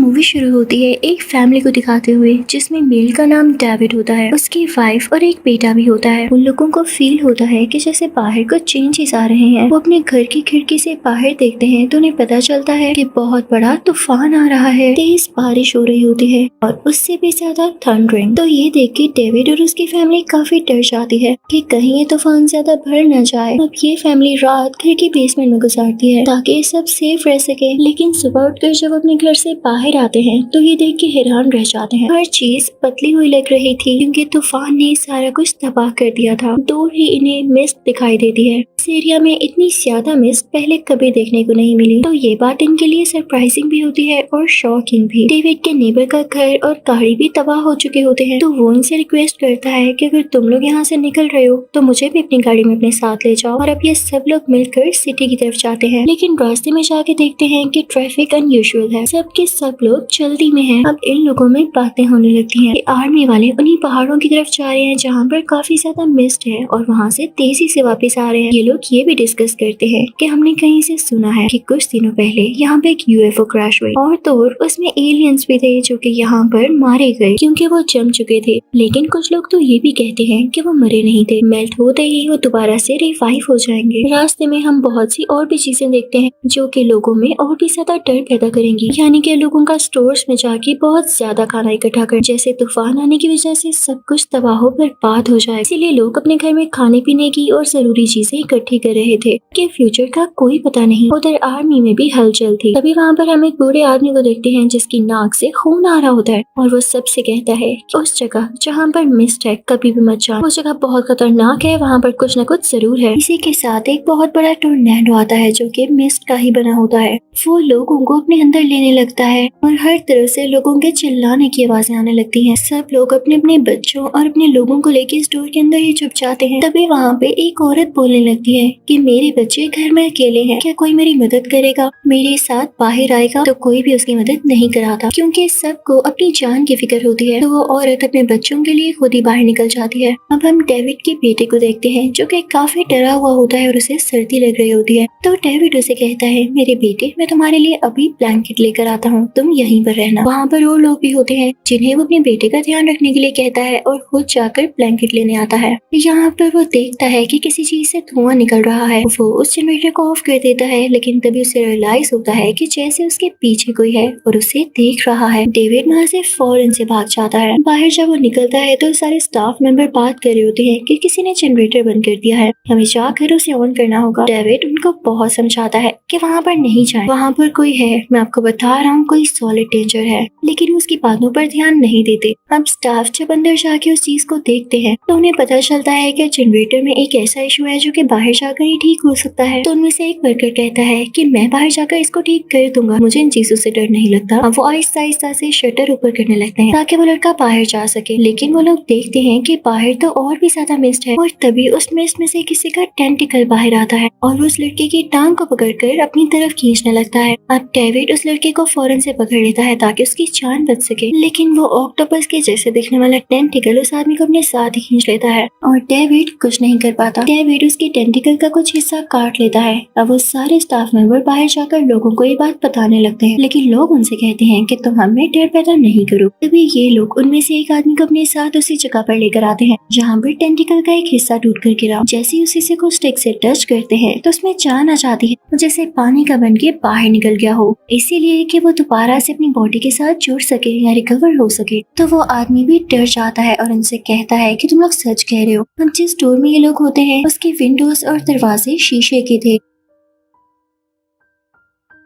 Movie शुरू होती है एक फैमिली को दिखाते हुए जिसमें मेल का नाम डेविड होता है, उसकी वाइफ और एक बेटा भी होता है। उन लोगों को फील होता है कि जैसे बाहर कुछ चेंजेस आ रहे हैं। वो अपने घर की खिड़की से बाहर देखते हैं तो उन्हें पता चलता है कि बहुत बड़ा तूफान आ रहा है, तेज बारिश हो रही होती है और उससे भी ज्यादा थंडरिंग। तो ये देख के डेविड और उसकी फैमिली काफी डर जाती है कि कहीं ये तूफान ज्यादा बढ़ न जाए। अब ये फैमिली रात घर के बेसमेंट में गुजारती है ताकि सब सेफ रह सके। लेकिन सुबह उठकर जब अपने घर से बाहर आते हैं तो ये देख के हैरान रह जाते हैं। हर चीज पतली हुई लग रही थी क्योंकि तूफान ने सारा कुछ तबाह कर दिया था। दूर ही इन्हें मिस्ट दिखाई देती है। इस एरिया में इतनी ज्यादा मिस्ट पहले कभी देखने को नहीं मिली। तो ये बात इनके लिए सरप्राइजिंग भी होती है और शॉकिंग भी। डेविड के नेबर का घर और गाड़ी भी तबाह हो चुके होते हैं तो वो उनसे रिक्वेस्ट करता है कि अगर तुम लोग यहाँ से निकल रहे हो तो मुझे भी अपनी गाड़ी में अपने साथ ले जाओ। और अब ये सब लोग मिलकर सिटी की तरफ जाते हैं। लेकिन रास्ते में जाके देखते हैं कि ट्रैफिक अनयूजुअल है, सबके सब लोग जल्दी में हैं। अब इन लोगों में बातें होने लगती हैं कि आर्मी वाले उन्हीं पहाड़ों की तरफ जा रहे हैं जहाँ पर काफी ज्यादा मिस्ट है और वहाँ से तेजी से वापस आ रहे हैं। ये लोग ये भी डिस्कस करते हैं कि हमने कहीं से सुना है कि कुछ दिनों पहले यहाँ पे एक यूएफओ क्रैश हुई और तो उसमें एलियंस भी थे जो कि यहाँ पर मारे गए क्योंकि वो जम चुके थे। लेकिन कुछ लोग तो ये भी कहते हैं कि वो मरे नहीं थे, मेल्ट होते ही वो दोबारा से रिवाइव हो जाएंगे। रास्ते में हम बहुत सी और भी चीजें देखते हैं जो कि लोगों में और भी ज्यादा डर पैदा करेंगी। यानी कि लोगों का स्टोर्स में जाके बहुत ज्यादा खाना इकट्ठा कर, जैसे तूफान आने की वजह से सब कुछ तबाह बर्बाद हो जाए। इसीलिए लोग अपने घर में खाने पीने की और जरूरी चीजें इकट्ठी कर रहे थे कि फ्यूचर का कोई पता नहीं। उधर आर्मी में भी हलचल थी। तभी वहाँ पर हम एक बूढ़े आदमी को देखते हैं जिसकी नाक से खून आ रहा होता है और वो सबसे कहता है कि उस जगह जहाँ पर मिस्ट है कभी भी मत जाओ, वो जगह बहुत खतरनाक है, वहाँ पर कुछ न कुछ जरूर है। इसी के साथ एक बहुत बड़ा टोर्नेडो आता है जो कि मिस्ट का ही बना होता है। वो लोगों को अपने अंदर लेने लगता है और हर तरफ से लोगों के चिल्लाने की आवाजें आने लगती हैं। सब लोग अपने अपने बच्चों और अपने लोगों को लेके स्टोर के अंदर ही छुप जाते हैं। तभी वहाँ पे एक औरत बोलने लगती है कि मेरे बच्चे घर में अकेले हैं, क्या कोई मेरी मदद करेगा, मेरे साथ बाहर आएगा। तो कोई भी उसकी मदद नहीं कराता क्योंकि सबको अपनी जान की फिक्र होती है। तो वो औरत अपने बच्चों के लिए खुद ही बाहर निकल जाती है। अब हम डेविड के बेटे को देखते हैं जो कि काफी डरा हुआ होता है और उसे सर्दी लग रही होती है। तो डेविड उसे कहता है मेरे बेटे, मैं तुम्हारे लिए अभी ब्लैंकेट लेकर आता हूँ, तुम यहीं पर रहना। वहाँ पर और लोग भी होते हैं जिन्हें वो अपने बेटे का ध्यान रखने के लिए कहता है और खुद जाकर ब्लैंकेट लेने आता है। यहाँ पर वो देखता है कि किसी चीज से धुआं निकल रहा है। वो उस जनरेटर को ऑफ कर देता है लेकिन तभी उसे रियलाइज होता है कि जैसे उसके पीछे कोई है और उसे देख रहा है। डेविड वहाँ से फौरन से भाग जाता है। बाहर जब वो निकलता है तो सारे स्टाफ मेंबर बात कर रहे होते हैं कि किसी ने जनरेटर बंद कर दिया है, हमें जाकर उसे ऑन करना होगा। डेविड उनको बहुत समझाता है कि वहाँ पर नहीं जाए, वहाँ पर कोई है, मैं आपको बता रहा हूँ कोई सॉलिड डेंजर है। लेकिन उसकी बातों पर ध्यान नहीं देते। अब स्टाफ जब अंदर जाके उस चीज को देखते हैं तो उन्हें पता चलता है कि जनरेटर में एक ऐसा इशू है जो कि बाहर जाकर ही ठीक हो सकता है। तो उनमें से एक वर्कर कहता है कि मैं बाहर जाकर इसको ठीक कर दूंगा, मुझे इन चीजों से डर नहीं लगता। अब वो आहिस्ता आहिस्ता से शटर ऊपर करने लगते हैं ताकि वो लड़का बाहर जा सके। लेकिन वो लोग देखते हैं कि बाहर तो और भी ज्यादा मिस्ट है और तभी उस मिस्ट में से किसी का टेंटिकल बाहर आता है और वो उस लड़के की टांग को पकड़कर अपनी तरफ खींचने लगता है। अब डेविड उस लड़के को फौरन से पकड़ लेता है ताकि उसकी जान बच सके। लेकिन वो ऑक्टोपस के जैसे दिखने वाला टेंटिकल उस आदमी को अपने साथ ही खींच लेता है और डेविड कुछ नहीं कर पाता। डेविड उसकी टेंटिकल का कुछ हिस्सा काट लेता है। अब वो सारे स्टाफ मेंबर बाहर जाकर लोगों को ये बात बताने लगते हैं लेकिन लोग उनसे कहते हैं कि तुम हमें डर पैदा नहीं करो। तभी ये लोग उनमें से एक आदमी को अपने साथ उसी जगह पर लेकर आते हैं जहाँ पर टेंटिकल का एक हिस्सा टूट कर गिरा। जैसे ही उसी से को स्टिक से टच करते हैं तो उसमें जान आ जाती है, जैसे पानी का बन के बाहर निकल गया हो, इसीलिए कि वो दोबारा से अपनी बॉडी के साथ जुड़ सके या रिकवर हो सके। तो वो आदमी भी डर जाता है और उनसे कहता है कि तुम लोग सच कह रहे हो, हम जिस स्टोर में ये लोग होते हैं उसके विंडोज और दरवाजे शीशे के थे।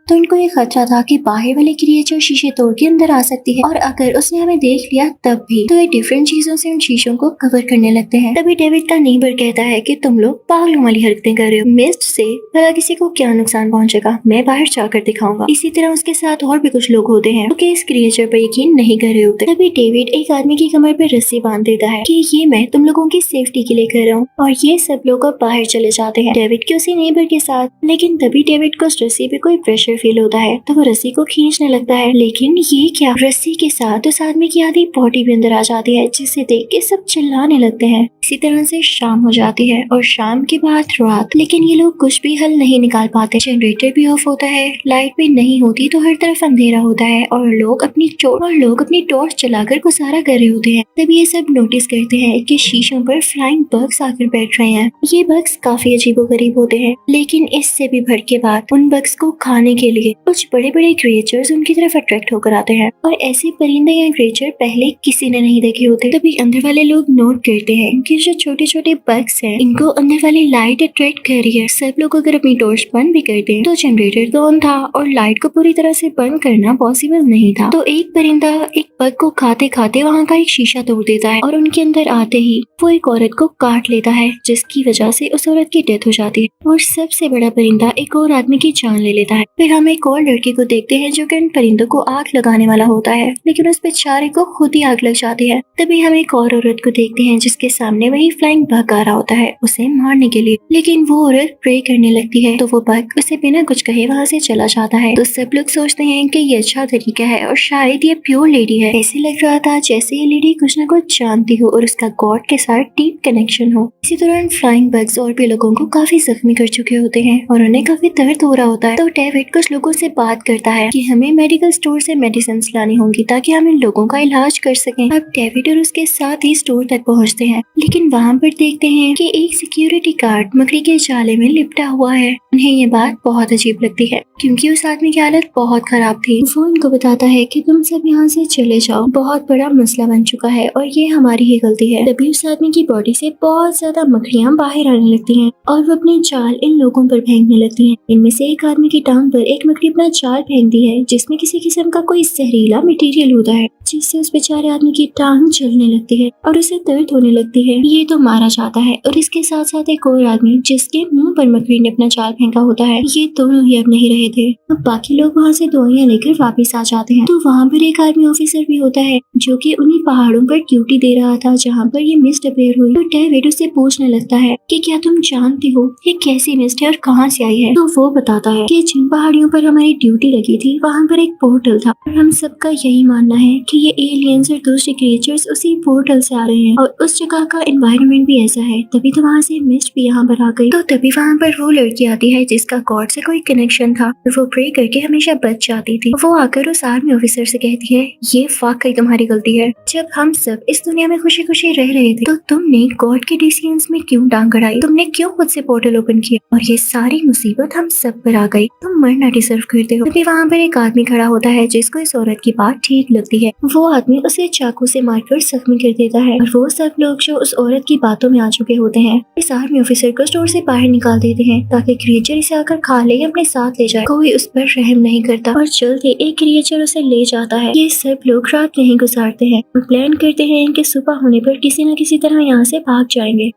तो इनको ये खतरा था कि बाहर वाले क्रिएचर शीशे तोड़ के अंदर आ सकती है और अगर उसने हमें देख लिया तब भी। तो ये डिफरेंट चीजों से उन शीशों को कवर करने लगते हैं। तभी डेविड का नेबर कहता है कि तुम लोग पागलों वाली हरकतें कर रहे हो, मिस्ट से भला किसी को क्या नुकसान पहुंचेगा, मैं बाहर जाकर दिखाऊंगा। इसी तरह उसके साथ और भी कुछ लोग होते हैं जो इस क्रिएचर पर यकीन नहीं कर रहे होते। तभी डेविड एक आदमी की कमर पर रस्सी बांध देता है कि ये मैं तुम लोगों की सेफ्टी के लिए कर रहा हूँ और ये सब लोग अब बाहर चले जाते हैं डेविड के उसी नेबर के साथ। लेकिन तभी डेविड को उस रस्सी पे कोई प्रेशर प्रेशर फील होता है तो वो रस्सी को खींचने लगता है, लेकिन ये क्या, रस्सी के साथ उस आदमी की आधी बॉडी भी अंदर आ जाती है, जिसे देख के सब चिल्लाने लगते हैं। इसी तरह से शाम हो जाती है और शाम के बाद रात, लेकिन ये लोग कुछ भी हल नहीं निकाल पाते। जनरेटर भी ऑफ होता है, लाइट भी नहीं होती तो हर तरफ अंधेरा होता है और लोग अपनी टॉर्च चलाकर गुजारा कर रहे होते हैं। तभी ये सब नोटिस करते हैं कि शीशों पर फ्लाइंग बग्स आकर बैठ रहे हैं। ये बग्स काफी अजीबोगरीब होते हैं, लेकिन इससे भी भड़ के बाद उन बग्स को खाने के लिए कुछ बड़े बड़े क्रिएचर्स उनकी तरफ अट्रैक्ट होकर आते हैं और ऐसे परिंदे या क्रिएचर पहले किसी ने नहीं देखे होते। तभी अंदर वाले लोग नोट करते हैं कि जो छोटे छोटे बग्स हैं इनको अंदर वाली लाइट अट्रैक्ट कर रही है। सब लोग अगर अपनी टॉर्च बंद भी कर दें तो जनरेटर तो ऑन था और लाइट को पूरी तरह से बंद करना पॉसिबल नहीं था। तो एक परिंदा एक बग को खाते खाते वहाँ का एक शीशा तोड़ देता है और उनके अंदर आते ही वो एक औरत को काट लेता है, जिसकी वजह से उस औरत की डेथ हो जाती है। और सबसे बड़ा परिंदा एक और आदमी की जान ले लेता है। फिर हम एक और लड़के को देखते हैं जो कि इन परिंदों को आग लगाने वाला होता है, लेकिन उस बेचारे को खुद ही आग लग जाती है। तभी हम एक और औरत को देखते हैं जिसके सामने वही फ्लाइंग बग आ रहा होता है उसे मारने के लिए, लेकिन वो औरत प्रे करने लगती है तो वो बग उसे बिना कुछ कहे वहाँ से चला जाता है। तो सब लोग सोचते हैं कि ये अच्छा तरीका है और शायद ये प्योर लेडी है। ऐसे लग रहा था जैसे ये लेडी कुछ न कुछ जानती हो और उसका गॉड के साथ डीप कनेक्शन हो। इसी दौरान फ्लाइंग बग्स और भी लोगों को काफी जख्मी कर चुके होते हैं और उन्हें काफी दर्द हो रहा होता है। तो डेविड कुछ लोगों से बात करता है कि हमें मेडिकल स्टोर से मेडिसिन लानी होंगी ताकि हम इन लोगों का इलाज कर सकें। अब डेविड और उसके साथ ही स्टोर तक पहुंचते हैं, लेकिन वहाँ पर देखते हैं कि एक सिक्योरिटी गार्ड मकड़ी के जाले में लिपटा हुआ है। उन्हें ये बात बहुत अजीब लगती है क्योंकि उस आदमी की हालत बहुत खराब थी। वो उनको बताता है कि तुम सब यहाँ से चले जाओ, बहुत बड़ा मसला बन चुका है और ये हमारी ही गलती है। तभी उस आदमी की बॉडी से बहुत ज्यादा मकड़ियाँ बाहर आने लगती हैं और वो अपने जाल इन लोगों पर फेंकने लगती हैं। इनमें से एक आदमी की टांग पर एक मकड़ी अपना जाल फेंक दी है जिसमें किसी किस्म का कोई जहरीला मटेरियल होता है, जिससे उस बेचारे आदमी की टांग जलने लगती है और उसे दर्द होने लगती है। ये तो मारा जाता है और इसके साथ साथ एक और आदमी जिसके मुंह पर मकड़ी ने अपना जाल फेंका होता है। ये दोनों ही अब नहीं रहे थे। अब बाकी लोग वहाँ से दवाइयाँ लेकर वापस आ जाते हैं। तो वहाँ पर एक आर्मी ऑफिसर भी होता है जो कि उन्हीं पहाड़ों पर ड्यूटी दे रहा था जहाँ पर ये मिस्ट अपेयर हुई। तो डेविड उससे पूछने लगता है कि क्या तुम जानती हो ये कैसी मिस्ट है और कहाँ से आई है। तो वो बताता है कि जिन पहाड़ियों पर हमारी ड्यूटी लगी थी वहाँ पर एक पोर्टल था और हम सबका यही मानना है कि ये एलियंस और दूसरे क्रिएचर्स उसी पोर्टल से आ रहे हैं और उस जगह का एनवायरनमेंट भी ऐसा है, तभी तो वहाँ से मिस्ट भी यहाँ पर आ गई। तो तभी वहाँ पर वो लड़की आती है जिसका गॉड से कोई कनेक्शन था और वो प्रे करके हमेशा बच जाती थी। वो आकर उस आर्मी ऑफिसर से कहती है ये वाकई तुम्हारी गलती है। जब हम सब इस दुनिया में खुशी खुशी रह रहे थे तो तुमने गॉड के डिसीजंस में क्यों टांग अड़ाई, तुमने क्यों खुद से पोर्टल ओपन किया और ये सारी मुसीबत हम सब पर आ गई। तुम मरना डिजर्व करते हो। तभी वहाँ पर एक आदमी खड़ा होता है जिसको इस औरत की बात ठीक लगती है। वो आदमी उसे चाकू से मारकर जख्मी कर देता है और वो सब लोग जो उस औरत की बातों में आ चुके होते हैं इस आर्मी ऑफिसर को स्टोर से बाहर निकाल देते हैं ताकि क्रिएचर इसे आकर खा ले या अपने साथ ले जाए। कोई उस पर रहम नहीं करता और जल्द ही एक क्रिएचर उसे ले जाता है। ये सब लोग रात यहीं गुजारते हैं और प्लान करते हैं कि सुबह होने पर किसी न किसी तरह यहाँ से भाग जाएंगे।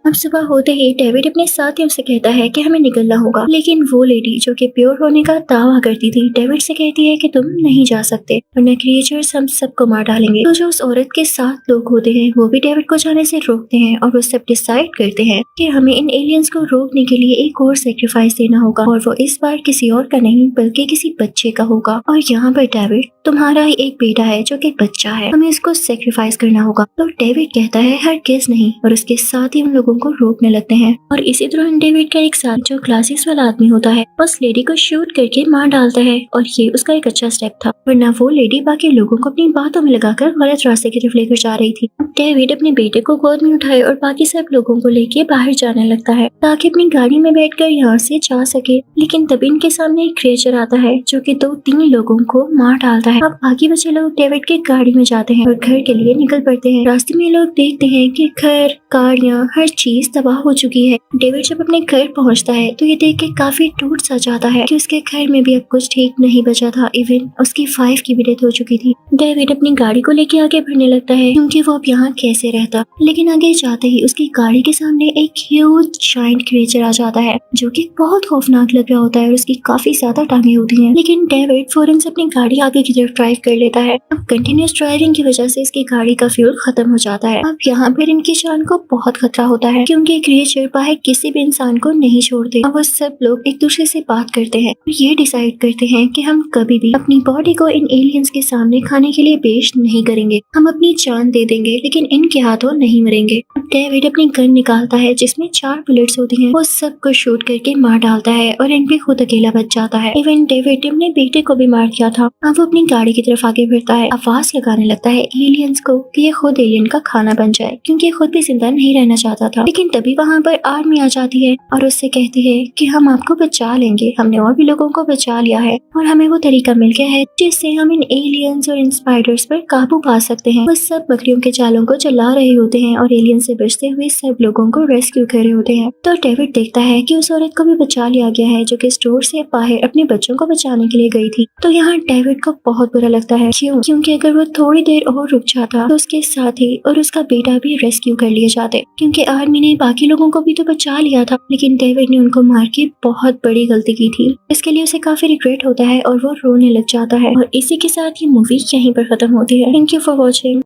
अब सुबह होते ही डेविड अपने साथियों से कहता है कि हमें निकलना होगा, लेकिन वो लेडी जो कि प्योर होने का दावा करती थी डेविड से कहती है कि तुम नहीं जा सकते वरना क्रिएचर्स हम सबको मार डालेंगे। तो जो उस औरत के 7 लोग होते हैं वो भी डेविड को जाने से रोकते हैं और वो सब डिसाइड करते हैं कि हमें इन एलियंस को रोकने के लिए एक और सेक्रीफाइस देना होगा और वो इस बार किसी और का नहीं बल्कि किसी बच्चे का होगा। और यहाँ पर डेविड तुम्हारा ही एक बेटा है जो कि बच्चा है, हमें इसको सेक्रीफाइस करना होगा। तो डेविड कहता है हरगिज़ नहीं और उसके साथ ही उन लोगों को रोकने लगते हैं। और इसी दौरान डेविड का एक साथ जो क्लासेस वाला आदमी होता है उस लेडी को शूट करके मार डालता है और ये उसका एक अच्छा स्टेप था, वरना वो लेडी बाकी लोगों को अपनी बातों में लगाकर गलत रास्ते की तरफ लेकर जा रही थी। डेविड अपने बेटे को गोद में उठाए और बाकी सब लोगों को लेके बाहर जाने लगता है ताकि अपनी गाड़ी में बैठकर यहाँ से जा सके, लेकिन तभी इनके सामने एक क्रिएचर आता है जो कि 2-3 लोगों को मार डालता है। अब बाकी बचे लोग डेविड के गाड़ी में जाते हैं और घर के लिए निकल पड़ते हैं। रास्ते में लोग देखते हैं कि घर, गाड़ियाँ, हर चीज तबाह हो चुकी है। डेविड जब अपने घर पहुंचता है तो ये देख के काफी टूट सा जाता है कि उसके घर में भी अब कुछ ठीक नहीं बचा था। इवन उसकी 5 की भी डेथ हो चुकी थी। डेविड अपनी गाड़ी को लेके आगे बढ़ने लगता है क्योंकि वो अब यहाँ कैसे रहता, लेकिन आगे जाते ही उसकी गाड़ी के सामने एक ह्यूज जायंट क्रिएचर आ जाता है जो कि बहुत खौफनाक लग रहा होता है और उसकी काफी ज्यादा टांगे होती हैं। लेकिन डेविड फौरन से अपनी गाड़ी आगे की तरफ ड्राइव कर लेता है। अब कंटिन्यूस ड्राइविंग की वजह से इसकी गाड़ी का फ्यूल खत्म हो जाता है। अब यहाँ पर इनकी जान को बहुत खतरा होता है कि उनके क्रिएचर बाहर किसी भी इंसान को नहीं छोड़ते और वो सब लोग एक दूसरे से बात करते हैं और ये डिसाइड करते हैं कि हम कभी भी अपनी बॉडी को इन एलियंस के सामने खाने के लिए पेश नहीं करेंगे। हम अपनी जान दे देंगे लेकिन इनके हाथों नहीं मरेंगे। डेविड अपनी गन निकालता है जिसमें 4 बुलेट्स होती हैं। वो सबको शूट करके मार डालता है और इन पे खुद अकेला बच जाता है। इवन डेविड अपने बेटे को भी मार दिया था। अब वो अपनी गाड़ी की तरफ आगे बढ़ता है, आवाज लगाने लगता है एलियंस को कि ये खुद एलियन का खाना बन जाए क्योंकि ये खुद भी जिंदा नहीं रहना चाहता था। लेकिन तभी वहाँ पर आर्मी आ जाती है और उससे कहती है कि हम आपको बचा लेंगे, हमने और भी लोगों को बचा लिया है और हमें वो तरीका मिल गया है जिससे हम इन एलियंस और इन स्पाइडर्स पर काबू पा सकते हैं। वो सब बकरियों के जालों को चला रहे होते हैं और एलियन से बचते हुए सब लोगों को रेस्क्यू कर रहे होते हैं। तो डेविड देखता है कि उस औरत को भी बचा लिया गया है जो कि स्टोर से बाहर अपने बच्चों को बचाने के लिए गई थी। तो यहाँ डेविड को बहुत बुरा लगता है। क्योंकि अगर वो थोड़ी देर और रुक जाता तो उसके साथी और उसका बेटा भी रेस्क्यू कर लिए जाते क्योंकि आर्मी ने बाकी लोगों को भी तो बचा लिया था। लेकिन डेविड ने उनको मार के बहुत बड़ी गलती की थी। इसके लिए उसे काफी रिग्रेट होता है और वो रोने लग जाता है। और इसी के साथ ये मूवी यहीं पर खत्म होती है। Thank you for watching.